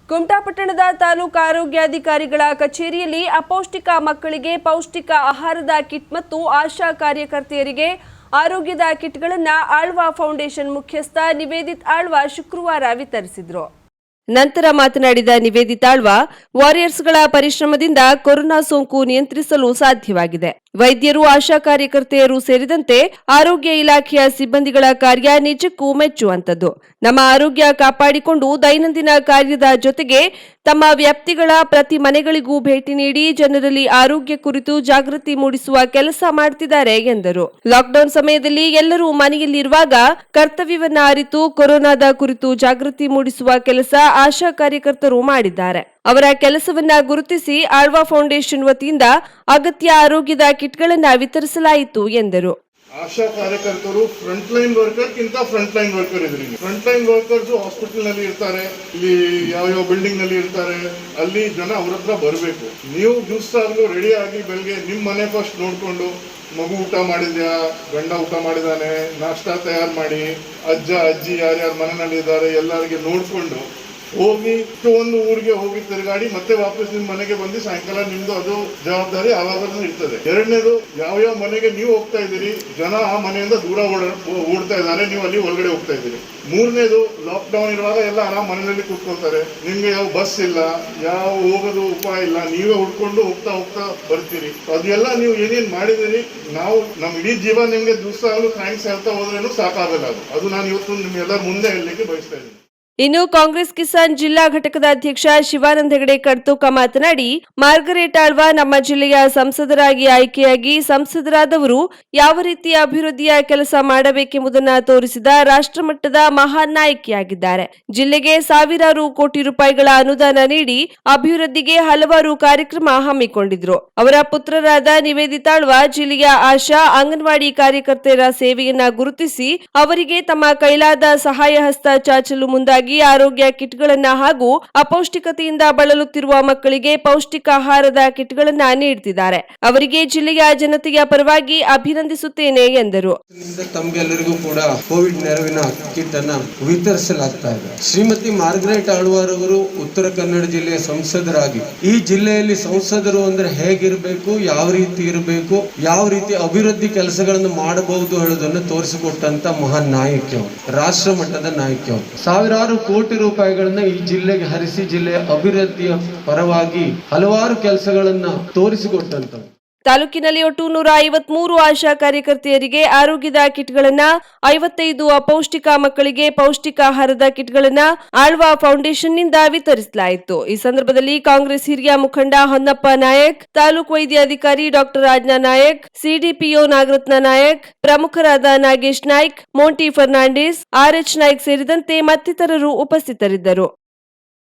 ಕುಮಟಾ ಪಟ್ಟಣದ ತಾಲೂಕು ಆರೋಗ್ಯಾಧಿಕಾರಿಗಳ ಕಚೇರಿಯಲ್ಲಿ ಅಪೌಷ್ಟಿಕ ಮಕ್ಕಳಿಗೆ ಪೌಷ್ಟಿಕ ಆಹಾರದ ಕಿಟ್ ಮತ್ತು ಆಶಾ ಕಾರ್ಯಕರ್ತೆಯರಿಗೆ ಆರೋಗ್ಯದ ಕಿಟ್ಗಳನ್ನು ಆಳ್ವಾ ಫೌಂಡೇಶನ್ ಮುಖ್ಯಸ್ಥ ನಿವೇದಿತ್ ಆಳ್ವಾ ಶುಕ್ರವಾರ ವಿತರಿಸಿದರು. ನಂತರ ಮಾತನಾಡಿದ ನಿವೇದಿತ್ ಆಳ್ವಾ, ವಾರಿಯರ್ಸ್ಗಳ ಪರಿಶ್ರಮದಿಂದ ಕೊರೋನಾ ಸೋಂಕು ನಿಯಂತ್ರಿಸಲು ಸಾಧ್ಯವಾಗಿದೆ. ವೈದ್ಯರು, ಆಶಾ ಕಾರ್ಯಕರ್ತೆಯರು ಸೇರಿದಂತೆ ಆರೋಗ್ಯ ಇಲಾಖೆಯ ಸಿಬ್ಬಂದಿಗಳ ಕಾರ್ಯ ನಿಜಕ್ಕೂ ಮೆಚ್ಚುವಂತದ್ದು. ನಮ್ಮ ಆರೋಗ್ಯ ಕಾಪಾಡಿಕೊಂಡು ದೈನಂದಿನ ಕಾರ್ಯದ ಜೊತೆಗೆ ತಮ್ಮ ವ್ಯಾಪ್ತಿಗಳ ಪ್ರತಿ ಮನೆಗಳಿಗೂ ಭೇಟಿ ನೀಡಿ ಜನರಲ್ಲಿ ಆರೋಗ್ಯ ಕುರಿತು ಜಾಗೃತಿ ಮೂಡಿಸುವ ಕೆಲಸ ಮಾಡುತ್ತಿದ್ದಾರೆ ಎಂದರು. ಲಾಕ್ಡೌನ್ ಸಮಯದಲ್ಲಿ ಎಲ್ಲರೂ ಮನೆಯಲ್ಲಿರುವಾಗ ಕರ್ತವ್ಯವನ್ನ ಅರಿತು ಕೊರೋನಾದ ಕುರಿತು ಜಾಗೃತಿ ಮೂಡಿಸುವ ಕೆಲಸ ಆಶಾ ಕಾರ್ಯಕರ್ತರು ಮಾಡಿದ್ದಾರೆ. ಅವರ ಕೆಲಸವನ್ನ ಗುರುತಿಸಿ ಆಳ್ವಾ ಫೌಂಡೇಶನ್ ವತಿಯಿಂದ ಅಗತ್ಯ ಆರೋಗ್ಯದ ಕಿಟ್ಗಳನ್ನು ವಿತರಿಸಲಾಯಿತು ಎಂದರು. ಆಶಾ ಕಾರ್ಯಕರ್ತರು ಫ್ರಂಟ್ ಲೈನ್ ವರ್ಕರ್ ಇದ್ರಿ. ಫ್ರಂಟ್ ಲೈನ್ ವರ್ಕರ್ಸ್ ಹಾಸ್ಪಿಟಲ್ ನಲ್ಲಿ ಇರ್ತಾರೆ, ಇಲ್ಲಿ ಯಾವ ಬಿಲ್ಡಿಂಗ್ ನಲ್ಲಿ ಇರ್ತಾರೆ, ಅಲ್ಲಿ ಜನ ಅವ್ರ ಹತ್ರ ಬರಬೇಕು. ನೀವು ದಿವಸಾಗ್ಲೂ ರೆಡಿ ಆಗಿ ಬೆಳಗ್ಗೆ ನಿಮ್ಮ ಮನೆ ಫಸ್ಟ್ ನೋಡ್ಕೊಂಡು, ಮಗು ಊಟ ಮಾಡಿದ್ಯಾ, ಗಂಡ ಊಟ ಮಾಡಿದಾನೆ, ನಾಷ್ಟಾ ತಯಾರು ಮಾಡಿ, ಅಜ್ಜ ಅಜ್ಜಿ ಯಾರ್ಯಾರು ಮನೆಯಲ್ಲಿ ಇದ್ದಾರೆ ಎಲ್ಲರಿಗೆ ನೋಡ್ಕೊಂಡು ಹೋಗಿ ಒಂದು ಊರಿಗೆ ಹೋಗಿ ತಿರುಗಾಡಿ ಮತ್ತೆ ವಾಪಸ್ ನಿಮ್ ಮನೆಗೆ ಬಂದು ಸಾಯಂಕಾಲ ನಿಮ್ದು ಅದು ಜವಾಬ್ದಾರಿ ಆವಾಗಲೂ ಇರ್ತದೆ. ಎರಡನೇದು, ಯಾವ ಮನೆಗೆ ನೀವು ಹೋಗ್ತಾ ಇದ್ದೀರಿ, ಜನ ಆ ಮನೆಯಿಂದ ದೂರ ಓಡ್ತಾ ಇದ್ದಾರೆ, ನೀವು ಅಲ್ಲಿ ಒಳಗಡೆ ಹೋಗ್ತಾ ಇದ್ದೀರಿ. ಮೂರನೇದು, ಲಾಕ್ ಡೌನ್ ಇರುವಾಗ ಎಲ್ಲ ಆರಾಮ್ ಮನೆಯಲ್ಲಿ ಕೂತ್ಕೊಳ್ತಾರೆ, ನಿಮ್ಗೆ ಯಾವ ಬಸ್ ಇಲ್ಲ, ಯಾವ ಹೋಗೋದು ಉಪಾಯ ಇಲ್ಲ, ನೀವೇ ಹುಡ್ಕೊಂಡು ಹೋಗ್ತಾ ಬರ್ತೀರಿ. ಅದೆಲ್ಲ ನೀವು ಏನೇನ್ ಮಾಡಿದಿರಿ, ನಾವು ನಮ್ ಇಡೀ ಜೀವನ ನಿಮ್ಗೆ ದಿವಸ ಥ್ಯಾಂಕ್ಸ್ ಹೇಳ್ತಾ ಹೋದ್ರೇನು ಸಾಕಾಗಲ್ಲ. ಅದು ನಾನು ಇವತ್ತು ನಿಮ್ಗೆಲ್ಲರ ಮುಂದೆ ಹೇಳಲಿಕ್ಕೆ ಬಯಸ್ತಾ ಇದ್ದೀನಿ. ಇನ್ನು ಕಾಂಗ್ರೆಸ್ ಕಿಸಾನ್ ಜಿಲ್ಲಾ ಘಟಕದ ಅಧ್ಯಕ್ಷ ಶಿವಾನಂದ ಹೆಗಡೆ ಕರ್ತೂಕ ಮಾತನಾಡಿ, ಮಾರ್ಗರೇಟ್ ಆಳ್ವಾ ನಮ್ಮ ಜಿಲ್ಲೆಯ ಸಂಸದರಾಗಿ ಆಯ್ಕೆಯಾಗಿ ಸಂಸದರಾದವರು ಯಾವ ರೀತಿಯ ಅಭಿವೃದ್ಧಿಯ ಕೆಲಸ ಮಾಡಬೇಕೆಂಬುದನ್ನು ತೋರಿಸಿದ ರಾಷ್ಟ್ರಮಟ್ಟದ ಮಹಾನ್ ನಾಯಕಿಯಾಗಿದ್ದಾರೆ. ಜಿಲ್ಲೆಗೆ ಸಾವಿರಾರು ಕೋಟಿ ರೂಪಾಯಿಗಳ ಅನುದಾನ ನೀಡಿ ಅಭಿವೃದ್ಧಿಗೆ ಹಲವಾರು ಕಾರ್ಯಕ್ರಮ ಹಮ್ಮಿಕೊಂಡಿದ್ರು. ಅವರ ಪುತ್ರರಾದ ನಿವೇದಿತ್ ಆಳ್ವಾ ಜಿಲ್ಲೆಯ ಆಶಾ ಅಂಗನವಾಡಿ ಕಾರ್ಯಕರ್ತೆಯರ ಸೇವೆಯನ್ನ ಗುರುತಿಸಿ ಅವರಿಗೆ ತಮ್ಮ ಕೈಲಾದ ಸಹಾಯ ಹಸ್ತ ಚಾಚಲು ಮುಂದಾಗಿ ಆರೋಗ್ಯ ಕಿಟ್ಗಳನ್ನ ಹಾಗೂ ಅಪೌಷ್ಟಿಕತೆಯಿಂದ ಬಳಲುತ್ತಿರುವ ಮಕ್ಕಳಿಗೆ ಪೌಷ್ಟಿಕ ಆಹಾರದ ಕಿಟ್ಗಳನ್ನ ನೀಡುತ್ತಿದ್ದಾರೆ. ಅವರಿಗೆ ಜಿಲ್ಲೆಯ ಜನತೆಯ ಪರವಾಗಿ ಅಭಿನಂದಿಸುತ್ತೇನೆ ಎಂದರು. ತಮಗೆಲ್ಲರಿಗೂ ಕೂಡ ಕೋವಿಡ್ ನೆರವಿನ ಕಿಟ್ ಅನ್ನ ವಿತರಿಸಲಾಗ್ತಾ ಇದೆ. ಶ್ರೀಮತಿ ಮಾರ್ಗರೇಟ್ ಆಳ್ವಾರವರು ಉತ್ತರ ಕನ್ನಡ ಜಿಲ್ಲೆಯ ಸಂಸದರಾಗಿ ಈ ಜಿಲ್ಲೆಯಲ್ಲಿ ಸಂಸದರು ಅಂದ್ರೆ ಹೇಗಿರಬೇಕು, ಯಾವ ರೀತಿ ಇರಬೇಕು, ಯಾವ ರೀತಿ ಅಭಿವೃದ್ಧಿ ಕೆಲಸಗಳನ್ನು ಮಾಡಬಹುದು ಹೇಳೋದನ್ನು ತೋರಿಸಿಕೊಟ್ಟಂತ ಮಹಾನ್ ನಾಯಕಿ ಅವರು, ರಾಷ್ಟ್ರ ಮಟ್ಟದ ನಾಯಕಿ ಅವರು. ಸಾವಿರಾರು ಕೋಟಿ ರೂಪಾಯಿಗಳನ್ನ ಈ ಜಿಲ್ಲೆಗೆ ಹರಿಸಿ ಜಿಲ್ಲೆಯ ಅಭಿವೃದ್ಧಿಯ ಪರವಾಗಿ ಹಲವಾರು ಕೆಲಸಗಳನ್ನ ತೋರಿಸಿಕೊಟ್ಟಂತ. ತಾಲೂಕಿನಲ್ಲಿ ಒಟ್ಟು 153 ಆಶಾ ಕಾರ್ಯಕರ್ತೆಯರಿಗೆ ಆರೋಗ್ಯದ ಕಿಟ್ಗಳನ್ನ, 55 ಅಪೌಷ್ಟಿಕ ಮಕ್ಕಳಿಗೆ ಪೌಷ್ಟಿಕ ಆಹಾರದ ಕಿಟ್ಗಳನ್ನ ಆಳ್ವಾ ಫೌಂಡೇಶನ್ನಿಂದ ವಿತರಿಸಲಾಯಿತು. ಈ ಸಂದರ್ಭದಲ್ಲಿ ಕಾಂಗ್ರೆಸ್ ಹಿರಿಯ ಮುಖಂಡ ಹೊನ್ನಪ್ಪ ನಾಯಕ್, ತಾಲೂಕು ವೈದ್ಯಾಧಿಕಾರಿ ಡಾಕ್ಟರ್ ಆಜ್ಞಾ ನಾಯಕ್, ಸಿಡಿಪಿಒ ನಾಗರತ್ನ ನಾಯಕ್, ಪ್ರಮುಖರಾದ ನಾಗೇಶ್ ನಾಯ್ಕ್, ಮೋಂಟಿ ಫರ್ನಾಂಡಿಸ್, ಆರ್ಎಚ್ ನಾಯ್ಕ್ ಸೇರಿದಂತೆ ಮತ್ತಿತರರು ಉಪಸ್ಥಿತರಿದ್ದರು.